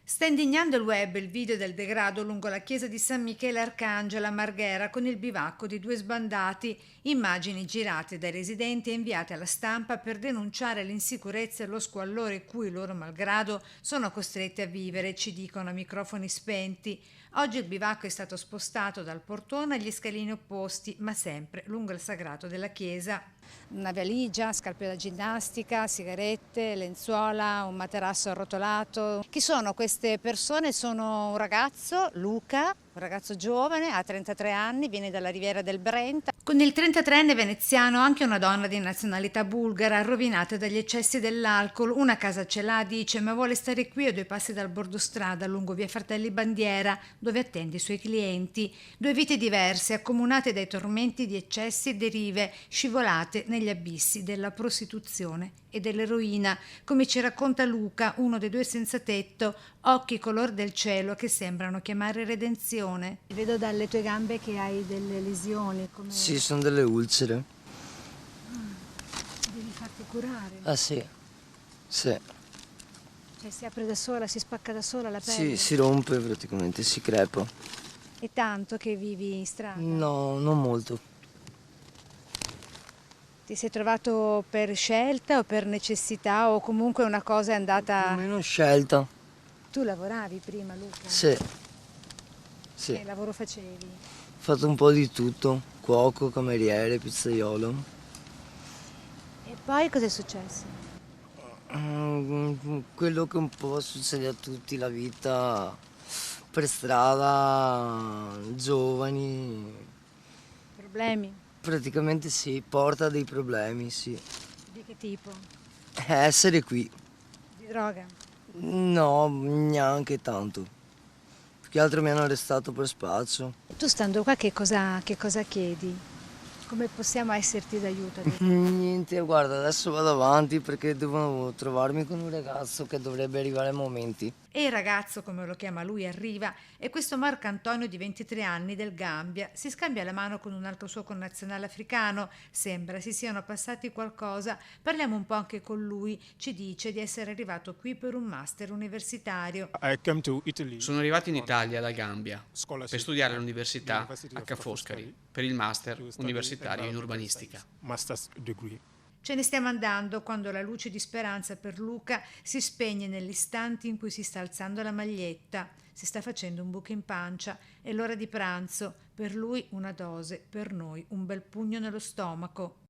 Sta indignando il web il video del degrado lungo la chiesa di San Michele Arcangelo a Marghera con il bivacco di due sbandati, immagini girate dai residenti e inviate alla stampa per denunciare l'insicurezza e lo squallore cui loro malgrado sono costretti a vivere, ci dicono a microfoni spenti. Oggi il bivacco è stato spostato dal portone agli scalini opposti, ma sempre lungo il sagrato della chiesa. Una valigia, scarpe da ginnastica, sigarette, lenzuola, un materasso arrotolato. Chi sono queste persone? Sono un ragazzo, Luca, un ragazzo giovane, ha 33 anni, viene dalla Riviera del Brenta. Con il 33enne veneziano anche una donna di nazionalità bulgara, rovinata dagli eccessi dell'alcol. Una casa ce l'ha, dice, ma vuole stare qui a 2 passi dal bordostrada, lungo via Fratelli Bandiera, dove attende i suoi clienti. 2 vite diverse, accomunate dai tormenti di eccessi e derive, scivolate negli abissi della prostituzione e dell'eroina, come ci racconta Luca, uno dei 2 senza tetto, occhi color del cielo che sembrano chiamare redenzione. Vedo dalle tue gambe che hai delle lesioni. Come... Sì, sono delle ulcere. Devi farti curare. Ah sì, sì. Cioè si apre da sola, si spacca da sola la pelle? Sì, si rompe praticamente, si crepa. È tanto che vivi in strada? No, non molto. Ti sei trovato per scelta o per necessità o comunque una cosa è andata... Meno scelta. Tu lavoravi prima, Luca? Sì, sì. Che lavoro facevi? Ho fatto un po' di tutto. Cuoco, cameriere, pizzaiolo. E poi cosa è successo? Quello che un po' succede a tutti, la vita per strada, giovani. Problemi? Praticamente sì, porta dei problemi, sì. Di che tipo? Essere qui. Di droga? No, neanche tanto. Più che altro mi hanno arrestato per spaccio. Tu stando qua che cosa chiedi? Come possiamo esserti d'aiuto adesso? Niente, guarda, adesso vado avanti perché devo trovarmi con un ragazzo che dovrebbe arrivare a momenti. E il ragazzo, come lo chiama lui, arriva e questo Marco Antonio di 23 anni del Gambia si scambia la mano con un altro suo connazionale africano, sembra si siano passati qualcosa, parliamo un po' anche con lui, ci dice di essere arrivato qui per un master universitario. Sono arrivato in Italia da Gambia per studiare all'Università Ca' Foscari per il master universitario in urbanistica. Ce ne stiamo andando quando la luce di speranza per Luca si spegne negli istanti in cui si sta alzando la maglietta, si sta facendo un buco in pancia, è l'ora di pranzo, per lui una dose, per noi un bel pugno nello stomaco.